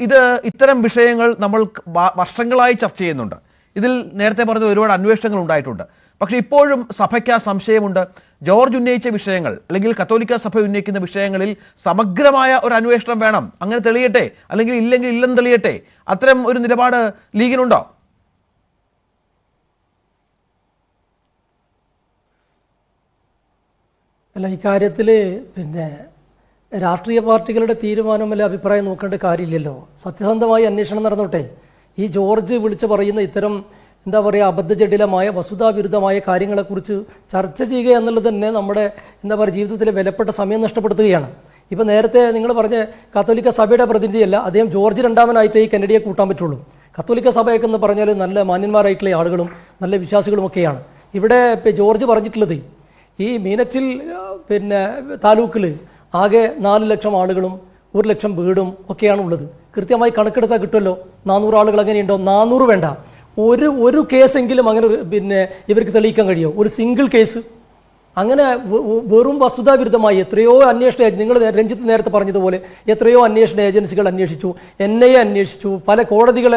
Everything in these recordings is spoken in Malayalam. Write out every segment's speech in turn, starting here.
ഇത് ഇത്തരം വിഷയങ്ങൾ നമ്മൾ വർഷങ്ങളായി ചർച്ച ചെയ്യുന്നുണ്ട്. ഇതിൽ നേരത്തെ പറഞ്ഞ ഒരുപാട് അന്വേഷണങ്ങൾ ഉണ്ടായിട്ടുണ്ട്. പക്ഷേ ഇപ്പോഴും സഭയ്ക്ക് ആ സംശയമുണ്ട്. ജോർജ് ഉന്നയിച്ച വിഷയങ്ങൾ അല്ലെങ്കിൽ കത്തോലിക്ക സഭ ഉന്നയിക്കുന്ന വിഷയങ്ങളിൽ സമഗ്രമായ ഒരു അന്വേഷണം വേണം. അങ്ങനെ തെളിയട്ടെ, അല്ലെങ്കിൽ ഇല്ലെന്ന് തെളിയട്ടെ. അത്തരം ഒരു നിലപാട് ലീഗിനുണ്ടോ? അല്ല, ഇക്കാര്യത്തിൽ രാഷ്ട്രീയ പാർട്ടികളുടെ തീരുമാനമല്ല അഭിപ്രായം നോക്കേണ്ട കാര്യമില്ലല്ലോ. സത്യസന്ധമായി അന്വേഷണം നടന്നോട്ടെ. ഈ ജോർജ് വിളിച്ചു പറയുന്ന ഇത്തരം അബദ്ധജടിലമായ വസ്തുതാവിരുദ്ധമായ കാര്യങ്ങളെക്കുറിച്ച് ചർച്ച ചെയ്യുക എന്നുള്ളത് തന്നെ നമ്മുടെ ജീവിതത്തിലെ വിലപ്പെട്ട സമയം നഷ്ടപ്പെടുത്തുകയാണ്. ഇപ്പം നേരത്തെ നിങ്ങൾ പറഞ്ഞ കത്തോലിക്ക സഭയുടെ പ്രതിനിധിയല്ല, അദ്ദേഹം ജോർജ് രണ്ടാമനായിട്ട് ഈ കെന്നഡിയെ കൂട്ടാൻ പറ്റുള്ളൂ. കത്തോലിക്ക സഭയൊക്കെ എന്ന് പറഞ്ഞാൽ നല്ല മാന്യന്മാരായിട്ടുള്ള ആളുകളും നല്ല വിശ്വാസികളുമൊക്കെയാണ്. ഇവിടെ ജോർജ് പറഞ്ഞിട്ടുള്ളത് ഈ മീനച്ചിൽ താലൂക്കിൽ ആകെ 4 ലക്ഷം ആളുകളും 1 ലക്ഷം വീടും ഒക്കെയാണ് ഉള്ളത്. കൃത്യമായി കണക്കെടുത്താൽ കിട്ടുമല്ലോ. 400 ആളുകൾ അങ്ങനെയുണ്ടോ? 400 വേണ്ട, ഒരു കേസെങ്കിലും അങ്ങനെ ഇവർക്ക് തെളിയിക്കാൻ കഴിയുമോ? ഒരു സിംഗിൾ കേസ് അങ്ങനെ വെറും വസ്തുതാവിരുദ്ധമായി എത്രയോ അന്വേഷണ നിങ്ങൾ രഞ്ജിത്ത് നേരത്തെ പറഞ്ഞതുപോലെ എത്രയോ അന്വേഷണ ഏജൻസികൾ അന്വേഷിച്ചു, NIA അന്വേഷിച്ചു, പല കോടതികൾ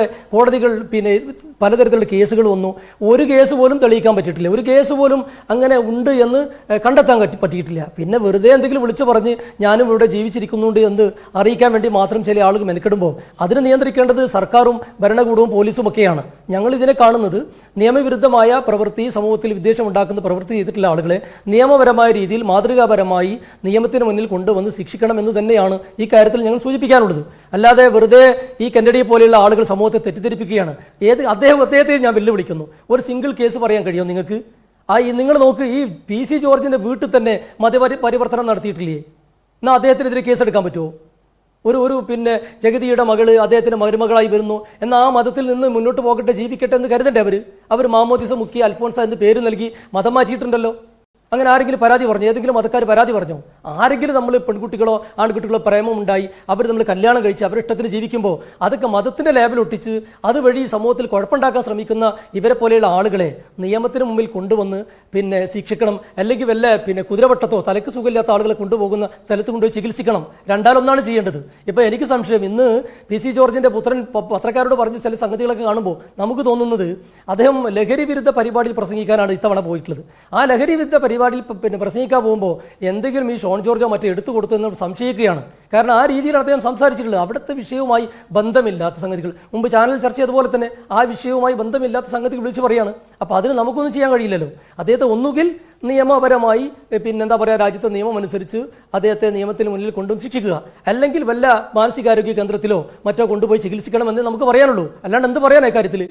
പലതരത്തിലുള്ള കേസുകൾ വന്നു. ഒരു കേസ് പോലും തെളിയിക്കാൻ പറ്റിയിട്ടില്ല. ഒരു കേസ് പോലും അങ്ങനെ ഉണ്ട് എന്ന് കണ്ടെത്താൻ പറ്റിയിട്ടില്ല. പിന്നെ വെറുതെ എന്തെങ്കിലും വിളിച്ചു പറഞ്ഞ് ഞാനും ഇവിടെ ജീവിച്ചിരിക്കുന്നുണ്ട് എന്ന് അറിയിക്കാൻ വേണ്ടി മാത്രം ചില ആളുകൾ മെനക്കെടുമ്പോൾ അതിന് നിയന്ത്രിക്കേണ്ടത് സർക്കാരും ഭരണകൂടവും പോലീസും ഒക്കെയാണ്. ഞങ്ങൾ ഇതിനെ കാണുന്നത് നിയമവിരുദ്ധമായ പ്രവൃത്തി, സമൂഹത്തിൽ വിദ്വേഷം ഉണ്ടാക്കുന്ന പ്രവൃത്തി ചെയ്തിട്ടുള്ള ആളുകളെ നിയമപരമായ രീതിയിൽ മാതൃകാപരമായി നിയമത്തിന് മുന്നിൽ കൊണ്ടുവന്ന് ശിക്ഷിക്കണം എന്ന് തന്നെയാണ് ഈ കാര്യത്തിൽ ഞങ്ങൾ സൂചിപ്പിക്കാനുള്ളത്. അല്ലാതെ വെറുതെ ഈ കെന്നഡിയെ പോലെയുള്ള ആളുകൾ സമൂഹത്തെ തെറ്റിദ്ധരിപ്പിക്കുകയാണ്. അദ്ദേഹത്തെ ഞാൻ വെല്ലുവിളിക്കുന്നു. ഒരു സിംഗിൾ കേസ് പറയാൻ കഴിയുമോ നിങ്ങൾക്ക്? നിങ്ങൾ നോക്ക്, ഈ PC ജോർജിന്റെ വീട്ടിൽ തന്നെ മതപരിവർത്തനം നടത്തിയിട്ടില്ലേ? എന്നാൽ അദ്ദേഹത്തിനെതിരെ കേസെടുക്കാൻ പറ്റുമോ? ഒരു ജഗതിയുടെ മകള് അദ്ദേഹത്തിന്റെ മരുമകളായി വരുന്നു. എന്നാൽ ആ മതത്തിൽ നിന്ന് മുന്നോട്ട് പോകട്ടെ, ജീവിക്കട്ടെ എന്ന് കരുതണ്ടേ? അവർ മാമോദിസ മുക്കി അൽഫോൻസ എന്ന് പേര് നൽകി മതം മാറ്റിയിട്ടുണ്ടല്ലോ. അങ്ങനെ ആരെങ്കിലും പരാതി പറഞ്ഞു? ഏതെങ്കിലും മതക്കാർ പരാതി പറഞ്ഞോ? ആരെങ്കിലും നമ്മൾ പെൺകുട്ടികളോ ആൺകുട്ടികളോ പ്രേമം ഉണ്ടായി അവർ നമ്മൾ കല്യാണം കഴിച്ച് അവരുടെ ഇഷ്ടത്തിന് ജീവിക്കുമ്പോൾ അതൊക്കെ മതത്തിന്റെ ലേബൽ ഒട്ടിച്ച് അതുവഴി സമൂഹത്തിൽ കുഴപ്പമുണ്ടാക്കാൻ ശ്രമിക്കുന്ന ഇവരെ പോലെയുള്ള ആളുകളെ നിയമത്തിന് മുമ്പിൽ കൊണ്ടുവന്ന് ശിക്ഷിക്കണം. അല്ലെങ്കിൽ വല്ല കുതിരവട്ടത്തോ തലക്ക് സുഖമില്ലാത്ത ആളുകളെ കൊണ്ടുപോകുന്ന സ്ഥലത്ത് കൊണ്ടുപോയി ചികിത്സിക്കണം. രണ്ടാലൊന്നാണ് ചെയ്യേണ്ടത്. ഇപ്പൊ എനിക്ക് സംശയം, ഇന്ന് PC ജോർജിന്റെ പുത്രൻ പത്രക്കാരോട് പറഞ്ഞ ചില സംഗതികളൊക്കെ കാണുമ്പോൾ നമുക്ക് തോന്നുന്നത് അദ്ദേഹം ലഹരി വിരുദ്ധ പരിപാടിയിൽ പ്രസംഗിക്കാനാണ് ഇത്തവണ പോയിട്ടുള്ളത്. ആ ലഹരി വിരുദ്ധ പരിപാടിയിൽ പ്രസംഗിക്കാൻ പോകുമ്പോൾ എന്തെങ്കിലും ഈ ഷോൺ ജോർജോ മറ്റോ എടുത്തു കൊടുത്തു എന്ന് സംശയിക്കുകയാണ്. കാരണം ആ രീതിയിലാണ് അദ്ദേഹം സംസാരിച്ചിട്ടുള്ളത്. അവിടുത്തെ വിഷയവുമായി ബന്ധമില്ലാത്ത സംഗതികൾ, മുമ്പ് ചാനൽ ചർച്ച ചെയ്തതുപോലെ തന്നെ ആ വിഷയവുമായി ബന്ധമില്ലാത്ത സംഗതികൾ വിളിച്ചു പറയാണ്. അപ്പൊ അതിന് നമുക്കൊന്നും ചെയ്യാൻ കഴിയില്ലല്ലോ. അദ്ദേഹത്തെ ഒന്നുകിൽ നിയമപരമായി രാജ്യത്തെ നിയമം അനുസരിച്ച് അദ്ദേഹത്തെ നിയമത്തിന് മുന്നിൽ കൊണ്ടുവന്ന് ശിക്ഷിക്കുക, അല്ലെങ്കിൽ വല്ല മാനസികാരോഗ്യ കേന്ദ്രത്തിലോ മറ്റോ കൊണ്ടുപോയി ചികിത്സിക്കണമെന്ന് നമുക്ക് പറയാനുള്ളൂ. അല്ലാണ്ട് എന്ത് പറയാനാ കാര്യത്തിൽ?